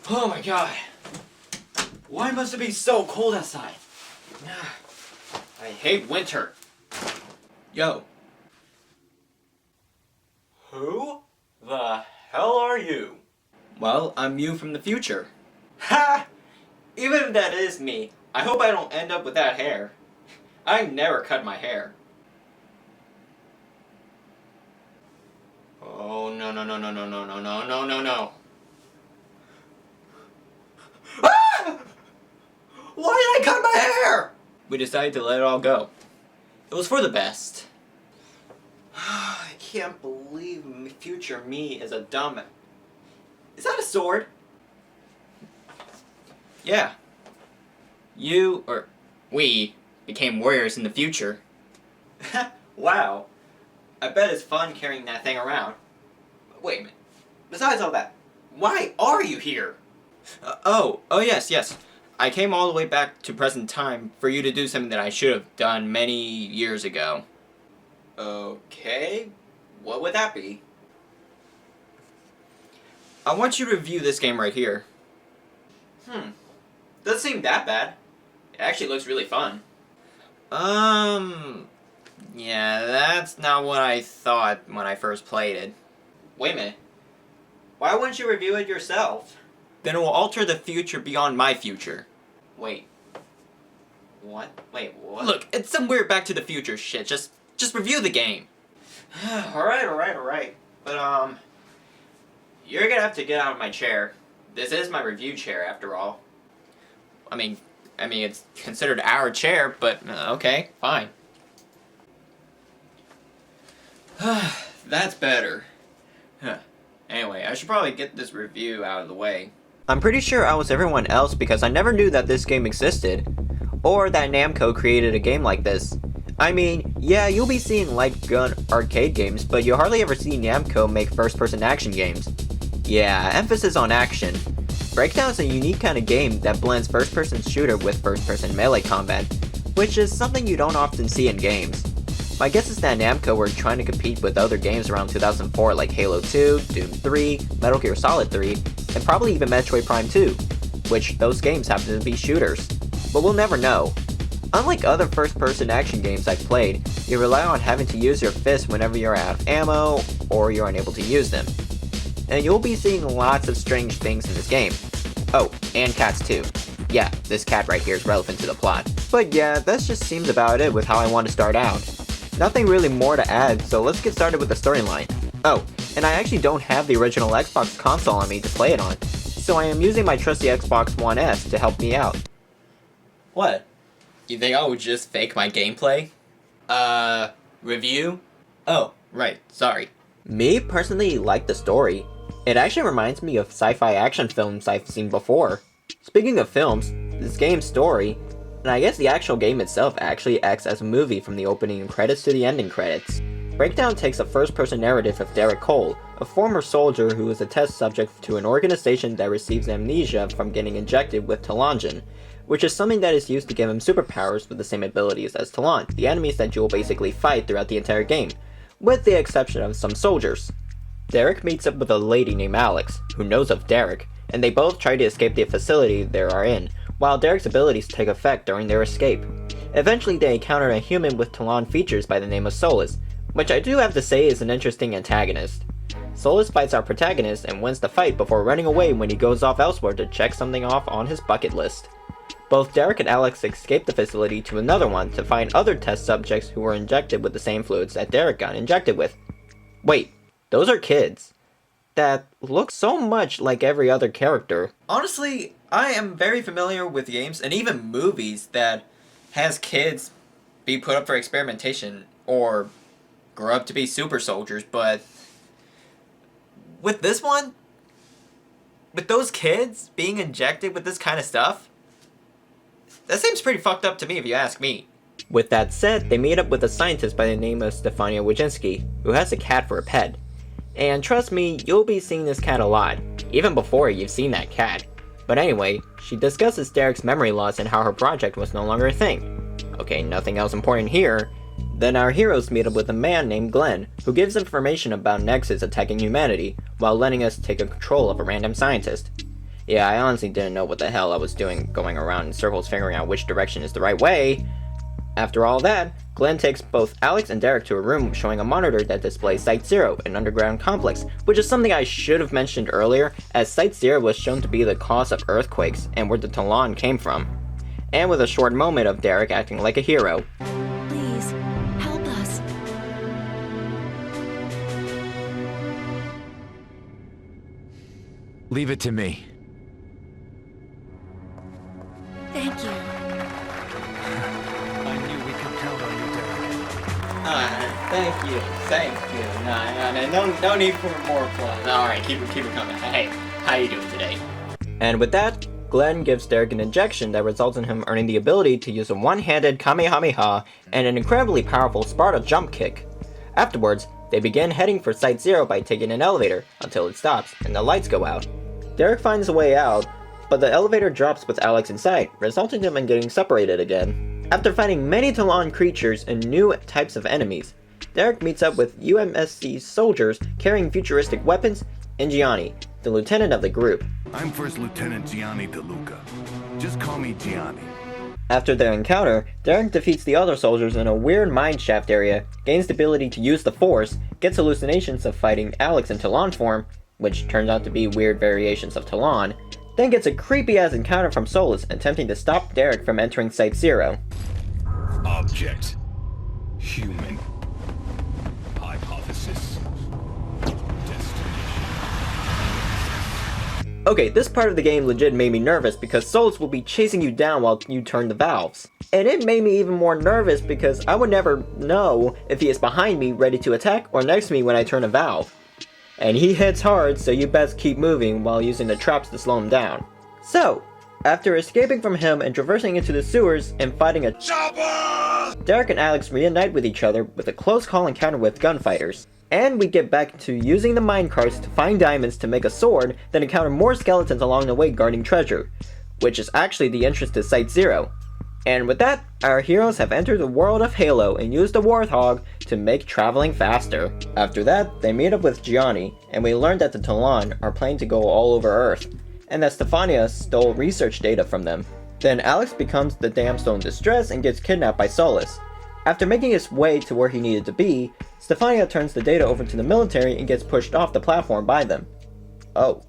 Oh my god. Why must it be so cold outside? I hate winter. Yo. Who the hell are you? Well, I'm you from the future. Ha! Even if that is me, I hope I don't end up with that hair. I never cut my hair. Oh, no, no, no, no, no, no, no, no, no, no, no. Ah! Why did I cut my hair? We decided to let it all go. It was for the best. I can't believe future me is a dumb... Is that a sword? Yeah. You, or we, became warriors in the future. Wow. I bet it's fun carrying that thing around. Wait a minute. Besides all that, why are you here? Oh yes. I came all the way back to present time for you to do something that I should have done many years ago. Okay, what would that be? I want you to review this game right here. Doesn't seem that bad. It actually looks really fun. Yeah, that's not what I thought when I first played it. Wait a minute. Why wouldn't you review it yourself? Then it will alter the future beyond my future. Wait. What? Wait, what? Look, it's some weird Back to the Future shit. Just review the game. Alright. But, you're gonna have to get out of my chair. This is my review chair, after all. I mean, it's considered our chair, but, okay, fine. That's better. Anyway, I should probably get this review out of the way. I'm pretty sure I was everyone else because I never knew that this game existed, or that Namco created a game like this. I mean, yeah, you'll be seeing light gun arcade games, but you hardly ever see Namco make first-person action games. Yeah, emphasis on action. Breakdown is a unique kind of game that blends first-person shooter with first-person melee combat, which is something you don't often see in games. My guess is that Namco were trying to compete with other games around 2004 like Halo 2, Doom 3, Metal Gear Solid 3, and probably even Metroid Prime 2, which those games happen to be shooters. But we'll never know. Unlike other first-person action games I've played, you rely on having to use your fists whenever you're out of ammo, or you're unable to use them. And you'll be seeing lots of strange things in this game. Oh, and cats too. Yeah, this cat right here is relevant to the plot. But yeah, that just seems about it with how I want to start out. Nothing really more to add, so let's get started with the storyline. Oh, and I actually don't have the original Xbox console on me to play it on, so I am using my trusty Xbox One S to help me out. What? You think I would just fake my gameplay? Review? Oh, right, sorry. Me personally like the story. It actually reminds me of sci-fi action films I've seen before. Speaking of films, this game's story, and I guess the actual game itself actually acts as a movie from the opening credits to the ending credits. Breakdown takes a first-person narrative of Derek Cole, a former soldier who is a test subject to an organization that receives amnesia from getting injected with Talongen, which is something that is used to give him superpowers with the same abilities as Talon, the enemies that you will basically fight throughout the entire game, with the exception of some soldiers. Derek meets up with a lady named Alex, who knows of Derek, and they both try to escape the facility they are in, while Derek's abilities take effect during their escape. Eventually they encounter a human with Talon features by the name of Solus, which I do have to say is an interesting antagonist. Solus fights our protagonist and wins the fight before running away when he goes off elsewhere to check something off on his bucket list. Both Derek and Alex escape the facility to another one to find other test subjects who were injected with the same fluids that Derek got injected with. Wait, those are kids that look so much like every other character. Honestly, I am very familiar with games and even movies that has kids be put up for experimentation or grow up to be super soldiers, but with this one, with those kids being injected with this kind of stuff, that seems pretty fucked up to me if you ask me. With that said, they meet up with a scientist by the name of Stefania Wojcinski, who has a cat for a pet. And trust me, you'll be seeing this cat a lot, even before you've seen that cat. But anyway, she discusses Derek's memory loss and how her project was no longer a thing. Okay, nothing else important here. Then our heroes meet up with a man named Glenn, who gives information about Nexus attacking humanity, while letting us take control of a random scientist. Yeah, I honestly didn't know what the hell I was doing going around in circles figuring out which direction is the right way. After all that, Glenn takes both Alex and Derek to a room showing a monitor that displays Site Zero, an underground complex, which is something I should have mentioned earlier, as Site Zero was shown to be the cause of earthquakes and where the Talon came from. And with a short moment of Derek acting like a hero. Please, help us. Leave it to me. Thank you. I knew we could count on you, Derek. Thank you. No need for more applause. Alright, keep it coming. Hey, how you doing today? And with that, Glenn gives Derek an injection that results in him earning the ability to use a one-handed Kamehameha and an incredibly powerful Sparta jump kick. Afterwards, they begin heading for Site Zero by taking an elevator until it stops and the lights go out. Derek finds a way out, but the elevator drops with Alex inside, resulting in them in getting separated again. After fighting many Talon creatures and new types of enemies, Derek meets up with UMSC soldiers carrying futuristic weapons and Gianni, the lieutenant of the group. I'm First Lieutenant Gianni DeLuca. Just call me Gianni. After their encounter, Derek defeats the other soldiers in a weird mineshaft area, gains the ability to use the Force, gets hallucinations of fighting Alex in Talon form, which turns out to be weird variations of Talon, then gets a creepy-ass encounter from Solus attempting to stop Derek from entering Site Zero. Object. Human. Hypothesis. Okay, this part of the game legit made me nervous because Solus will be chasing you down while you turn the valves. And it made me even more nervous because I would never know if he is behind me ready to attack or next to me when I turn a valve. And he hits hard, so you best keep moving while using the traps to slow him down. So, after escaping from him and traversing into the sewers and fighting a chopper, Derek and Alex reunite with each other with a close call encounter with gunfighters. And we get back to using the minecarts to find diamonds to make a sword, then encounter more skeletons along the way guarding treasure, which is actually the entrance to Site Zero. And with that, our heroes have entered the world of Halo and used the Warthog to make traveling faster. After that, they meet up with Gianni, and we learn that the Talon are planning to go all over Earth, and that Stefania stole research data from them. Then Alex becomes the damsel in distress and gets kidnapped by Solus. After making his way to where he needed to be, Stefania turns the data over to the military and gets pushed off the platform by them. Oh,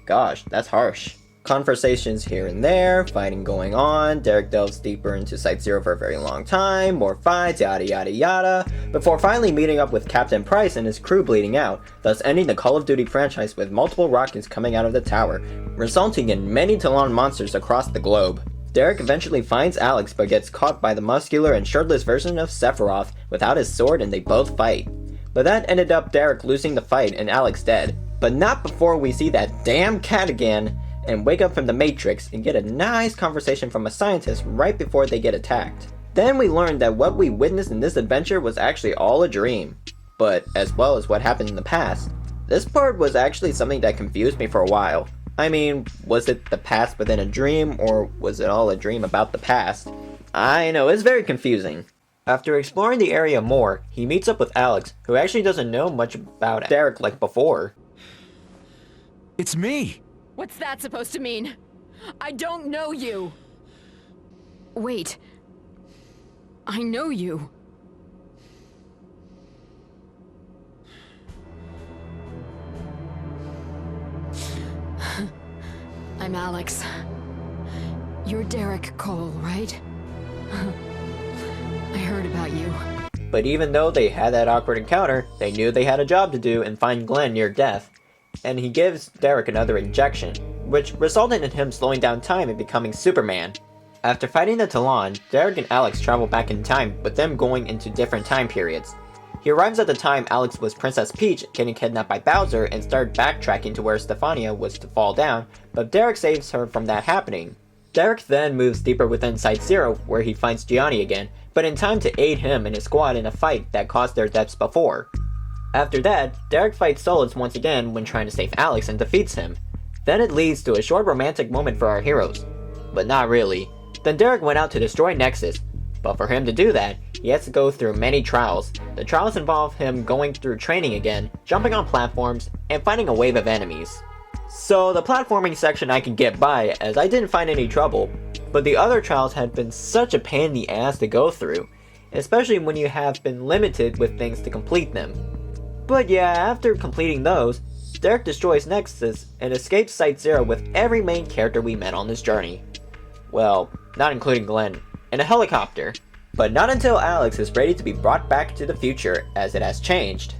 gosh, that's harsh. Conversations here and there, fighting going on, Derek delves deeper into Site Zero for a very long time, more fights, yada yada yada, before finally meeting up with Captain Price and his crew bleeding out, thus ending the Call of Duty franchise with multiple rockets coming out of the tower, resulting in many Talon monsters across the globe. Derek eventually finds Alex but gets caught by the muscular and shirtless version of Sephiroth without his sword and they both fight. But that ended up Derek losing the fight and Alex dead. But not before we see that damn cat again and wake up from the Matrix and get a nice conversation from a scientist right before they get attacked. Then we learn that what we witnessed in this adventure was actually all a dream, but as well as what happened in the past. This part was actually something that confused me for a while. I mean, was it the past within a dream, or was it all a dream about the past? I know, it's very confusing. After exploring the area more, he meets up with Alex, who actually doesn't know much about Derek like before. It's me! What's that supposed to mean? I don't know you! Wait. I know you. I'm Alex. You're Derek Cole, right? I heard about you. But even though they had that awkward encounter, they knew they had a job to do and find Glenn near death. And he gives Derek another injection, which resulted in him slowing down time and becoming Superman. After fighting the Talon, Derek and Alex travel back in time, with them going into different time periods. He arrives at the time Alex was Princess Peach getting kidnapped by Bowser and started backtracking to where Stefania was to fall down, but Derek saves her from that happening. Derek then moves deeper within Site Zero, where he finds Gianni again, but in time to aid him and his squad in a fight that caused their deaths before. After that, Derek fights Solus once again when trying to save Alex and defeats him. Then it leads to a short romantic moment for our heroes. But not really. Then Derek went out to destroy Nexus, but for him to do that, he has to go through many trials. The trials involve him going through training again, jumping on platforms, and fighting a wave of enemies. So the platforming section I could get by as I didn't find any trouble, but the other trials had been such a pain in the ass to go through, especially when you have been limited with things to complete them. But yeah, after completing those, Derek destroys Nexus and escapes Site Zero with every main character we met on this journey. Well, not including Glenn, in a helicopter. But not until Alex is ready to be brought back to the future, as it has changed.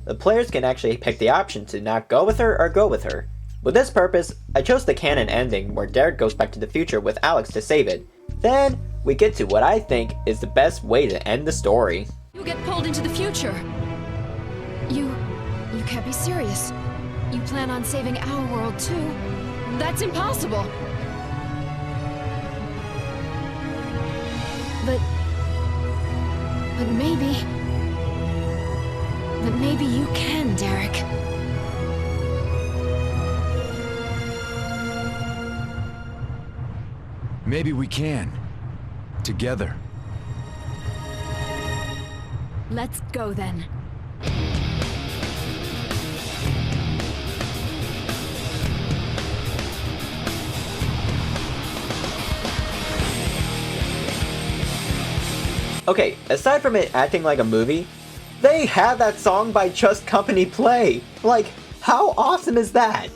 The players can actually pick the option to not go with her or go with her. With this purpose, I chose the canon ending where Derek goes back to the future with Alex to save it. Then, we get to what I think is the best way to end the story. You get pulled into the future. You can't be serious. You plan on saving our world too? That's impossible. But maybe you can, Derek. Maybe we can. Together. Let's go then. Okay, aside from it acting like a movie, they had that song by Just Company play! Like, how awesome is that?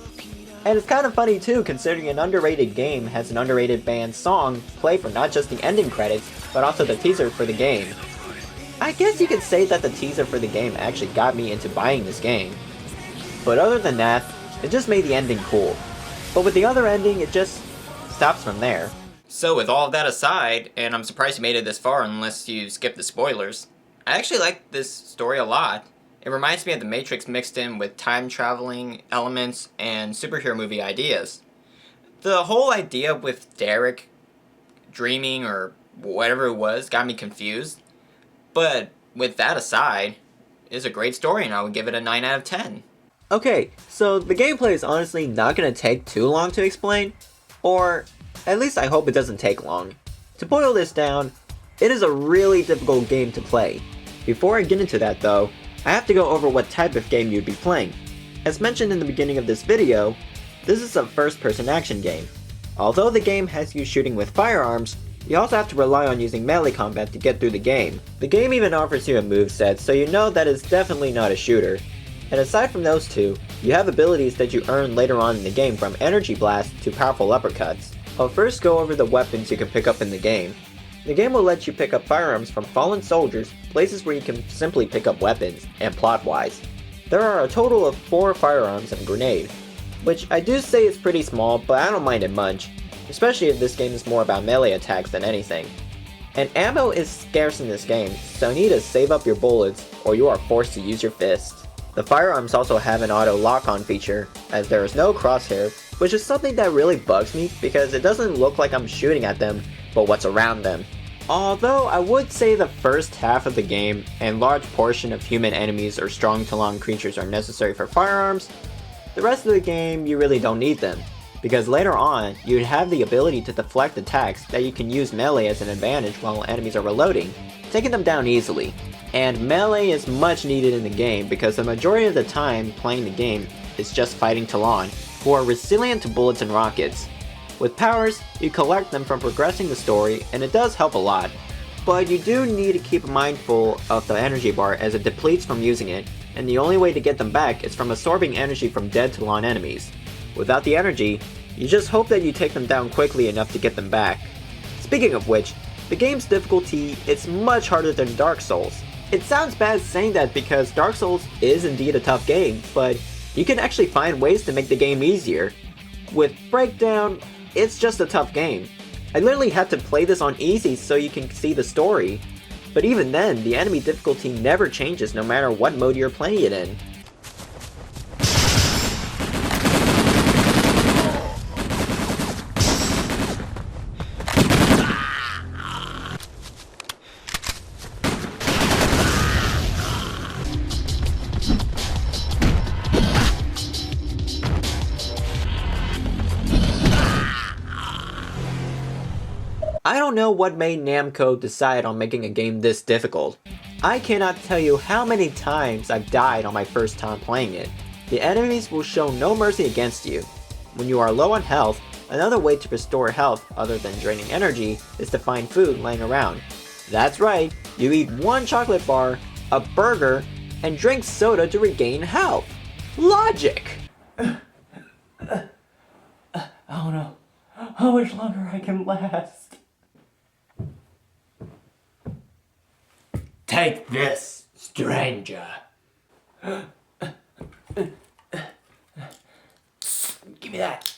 And it's kind of funny too, considering an underrated game has an underrated band song play for not just the ending credits, but also the teaser for the game. I guess you could say that the teaser for the game actually got me into buying this game. But other than that, it just made the ending cool. But with the other ending, it just stops from there. So with all of that aside, and I'm surprised you made it this far unless you skipped the spoilers, I actually like this story a lot. It reminds me of The Matrix mixed in with time traveling elements and superhero movie ideas. The whole idea with Derek dreaming or whatever it was got me confused. But with that aside, it's a great story and I would give it a 9 out of 10. Okay, so the gameplay is honestly not going to take too long to explain, or at least I hope it doesn't take long. To boil this down, it is a really difficult game to play. Before I get into that though, I have to go over what type of game you'd be playing. As mentioned in the beginning of this video, this is a first-person action game. Although the game has you shooting with firearms, you also have to rely on using melee combat to get through the game. The game even offers you a moveset, so you know that it's definitely not a shooter. And aside from those two, you have abilities that you earn later on in the game, from energy blasts to powerful uppercuts. I'll first go over the weapons you can pick up in the game. The game will let you pick up firearms from fallen soldiers, places where you can simply pick up weapons, and plot-wise. There are a total of 4 firearms and a grenade, which I do say is pretty small, but I don't mind it much, especially if this game is more about melee attacks than anything. And ammo is scarce in this game, so you need to save up your bullets, or you are forced to use your fists. The firearms also have an auto lock-on feature, as there is no crosshair, which is something that really bugs me because it doesn't look like I'm shooting at them, but what's around them. Although I would say the first half of the game and large portion of human enemies or strong Talon creatures are necessary for firearms, the rest of the game you really don't need them, because later on you'd have the ability to deflect attacks that you can use melee as an advantage while enemies are reloading, taking them down easily. And melee is much needed in the game because the majority of the time playing the game is just fighting Talon, who are resilient to bullets and rockets. With powers, you collect them from progressing the story, and it does help a lot. But you do need to keep mindful of the energy bar as it depletes from using it, and the only way to get them back is from absorbing energy from dead Talon enemies. Without the energy, you just hope that you take them down quickly enough to get them back. Speaking of which, the game's difficulty is much harder than Dark Souls. It sounds bad saying that because Dark Souls is indeed a tough game, but you can actually find ways to make the game easier. With Breakdown, it's just a tough game. I literally had to play this on easy so you can see the story. But even then, the enemy difficulty never changes no matter what mode you're playing it in. I don't know what made Namco decide on making a game this difficult. I cannot tell you how many times I've died on my first time playing it. The enemies will show no mercy against you. When you are low on health, another way to restore health other than draining energy is to find food laying around. That's right, you eat one chocolate bar, a burger, and drink soda to regain health. Logic! I don't know how much longer I can last. Take this, stranger. Give me that.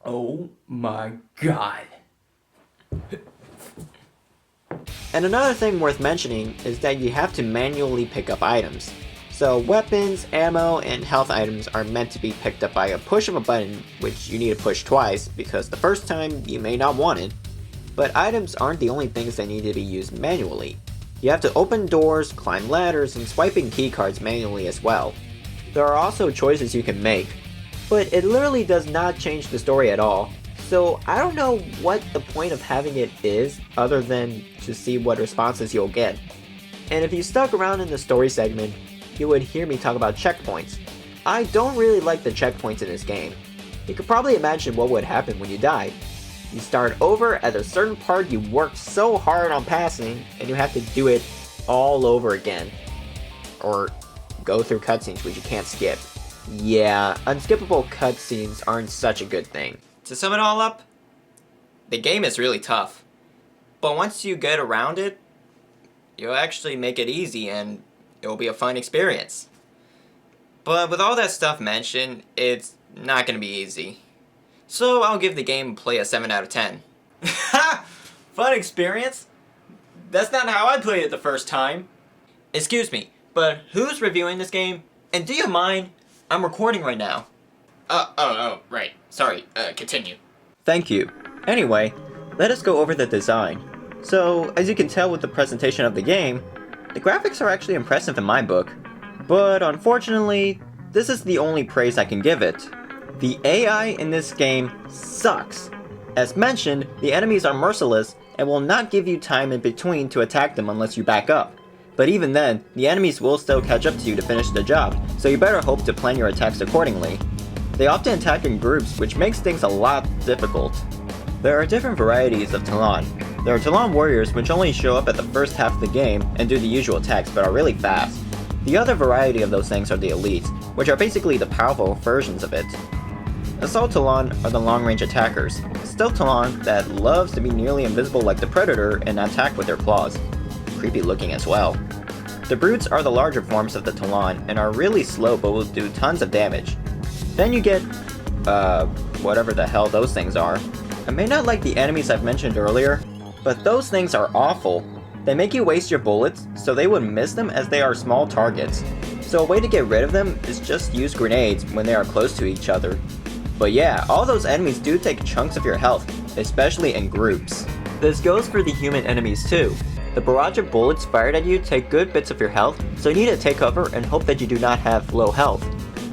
Oh my god. And another thing worth mentioning is that you have to manually pick up items. So weapons, ammo, and health items are meant to be picked up by a push of a button, which you need to push twice because the first time you may not want it. But items aren't the only things that need to be used manually. You have to open doors, climb ladders, and swipe in keycards manually as well. There are also choices you can make, but it literally does not change the story at all. So I don't know what the point of having it is other than to see what responses you'll get. And if you stuck around in the story segment, you would hear me talk about checkpoints. I don't really like the checkpoints in this game. You could probably imagine what would happen when you die. You start over at a certain part you worked so hard on passing, and you have to do it all over again. Or go through cutscenes which you can't skip. Yeah, unskippable cutscenes aren't such a good thing. To sum it all up, the game is really tough. But once you get around it, you'll actually make it easy and it'll be a fun experience. But with all that stuff mentioned, it's not gonna be easy. So I'll give the game play a 7 out of 10. Ha! Fun experience? That's not how I played it the first time. Excuse me, but who's reviewing this game? And do you mind? I'm recording right now. Right. Sorry, continue. Thank you. Anyway, let us go over the design. So, as you can tell with the presentation of the game, the graphics are actually impressive in my book. But unfortunately, this is the only praise I can give it. The AI in this game sucks. As mentioned, the enemies are merciless and will not give you time in between to attack them unless you back up. But even then, the enemies will still catch up to you to finish the job, so you better hope to plan your attacks accordingly. They often attack in groups, which makes things a lot difficult. There are different varieties of Talon. There are Talon warriors which only show up at the first half of the game and do the usual attacks but are really fast. The other variety of those things are the elites, which are basically the powerful versions of it. Assault Talon are the long-range attackers, stealth Talon that loves to be nearly invisible like the Predator and attack with their claws. Creepy looking as well. The Brutes are the larger forms of the Talon and are really slow but will do tons of damage. Then you get, whatever the hell those things are. I may not like the enemies I've mentioned earlier, but those things are awful. They make you waste your bullets, so they would miss them as they are small targets. So a way to get rid of them is just use grenades when they are close to each other. But yeah, all those enemies do take chunks of your health, especially in groups. This goes for the human enemies too. The barrage of bullets fired at you take good bits of your health, so you need to take cover and hope that you do not have low health.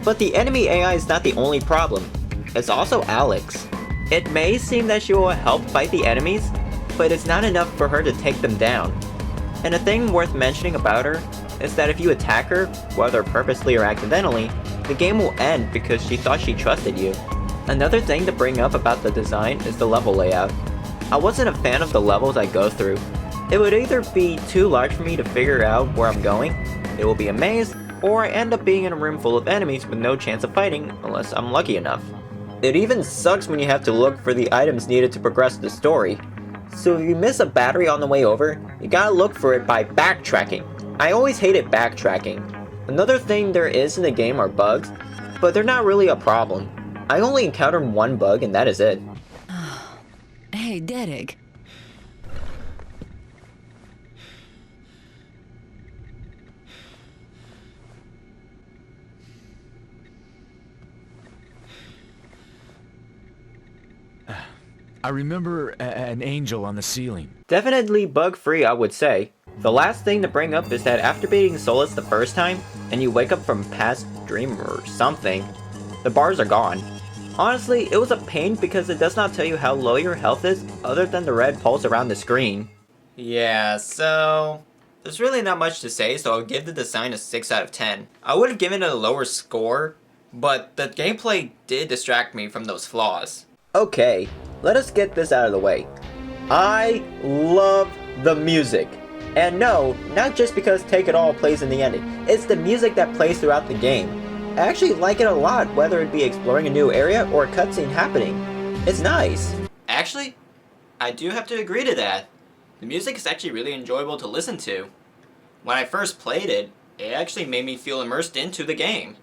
But the enemy AI is not the only problem. It's also Alex. It may seem that she will help fight the enemies, but it's not enough for her to take them down. And a thing worth mentioning about her is that if you attack her, whether purposely or accidentally, the game will end because she thought she trusted you. Another thing to bring up about the design is the level layout. I wasn't a fan of the levels I go through. It would either be too large for me to figure out where I'm going, it will be a maze, or I end up being in a room full of enemies with no chance of fighting unless I'm lucky enough. It even sucks when you have to look for the items needed to progress the story. So if you miss a battery on the way over, you gotta look for it by backtracking. I always hated backtracking. Another thing there is in the game are bugs, but they're not really a problem. I only encountered one bug and that is it. Hey, Derek. I remember an angel on the ceiling. Definitely bug-free, I would say. The last thing to bring up is that after beating Solus the first time, and you wake up from past dream or something, the bars are gone. Honestly, it was a pain because it does not tell you how low your health is other than the red pulse around the screen. Yeah, so there's really not much to say, so I'll give the design a 6 out of 10. I would have given it a lower score, but the gameplay did distract me from those flaws. Okay, let us get this out of the way. I love the music. And no, not just because Take It All plays in the ending. It's the music that plays throughout the game. I actually like it a lot, whether it be exploring a new area or a cutscene happening. It's nice. Actually, I do have to agree to that. The music is actually really enjoyable to listen to. When I first played it, it actually made me feel immersed into the game.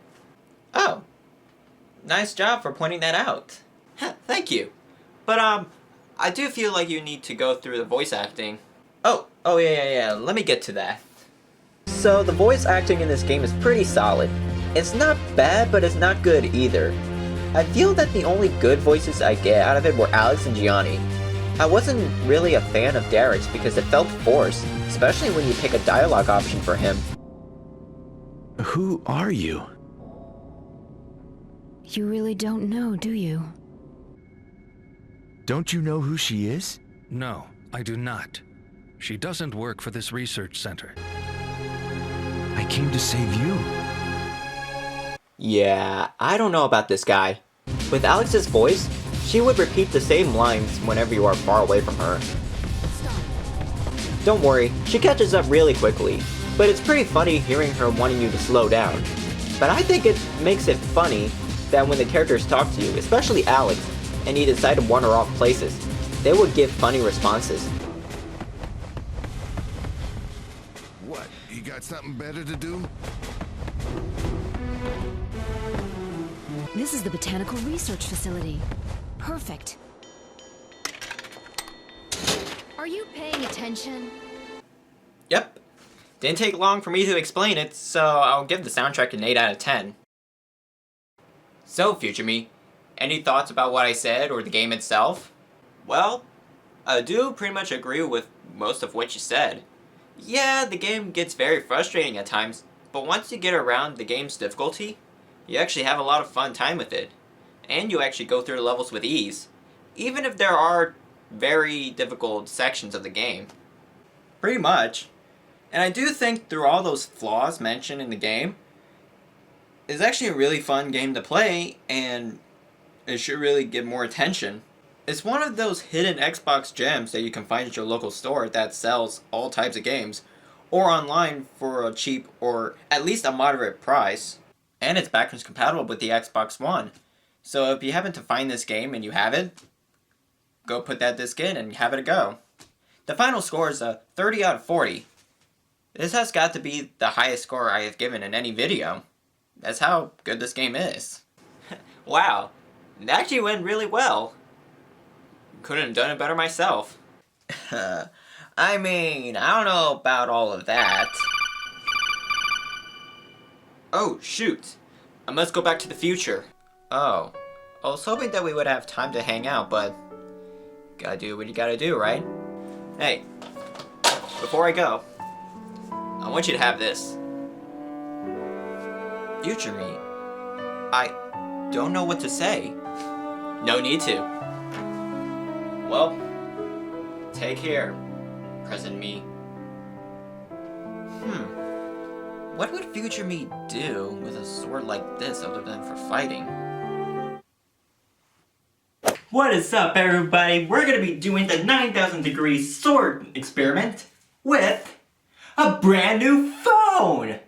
Oh, nice job for pointing that out. Thank you. But I do feel like you need to go through the voice acting. Oh yeah, let me get to that. So the voice acting in this game is pretty solid. It's not bad, but it's not good either. I feel that the only good voices I get out of it were Alex and Gianni. I wasn't really a fan of Derek's because it felt forced, especially when you pick a dialogue option for him. Who are you? You really don't know, do you? Don't you know who she is? No, I do not. She doesn't work for this research center. I came to save you. Yeah, I don't know about this guy. With Alex's voice, she would repeat the same lines whenever you are far away from her. Don't worry, she catches up really quickly, but it's pretty funny hearing her wanting you to slow down. But I think it makes it funny that when the characters talk to you, especially Alex, and you decide to wander off places, they would give funny responses. What? You got something better to do? This is the Botanical Research Facility. Perfect. Are you paying attention? Yep. Didn't take long for me to explain it, so I'll give the soundtrack an 8 out of 10. So, future me, any thoughts about what I said or the game itself? Well, I do pretty much agree with most of what you said. Yeah, the game gets very frustrating at times, but once you get around the game's difficulty, you actually have a lot of fun time with it. And you actually go through the levels with ease, even if there are very difficult sections of the game. Pretty much. And I do think through all those flaws mentioned in the game, it's actually a really fun game to play, and it should really get more attention. It's one of those hidden Xbox gems that you can find at your local store that sells all types of games, or online for a cheap or at least a moderate price. And it's backwards compatible with the Xbox One. So if you happen to find this game and you have it, go put that disc in and have it a go. The final score is a 30 out of 40. This has got to be the highest score I have given in any video. That's how good this game is. Wow, it actually went really well. Couldn't have done it better myself. I mean, I don't know about all of that. Oh, shoot. I must go back to the future. Oh, I was hoping that we would have time to hang out, but gotta do what you gotta do, right? Hey, before I go, I want you to have this. Future me, I don't know what to say. No need to. Well, take care, present me. What would future me do with a sword like this other than for fighting? What is up, everybody? We're gonna be doing the 9,000 degree sword experiment with a brand new phone!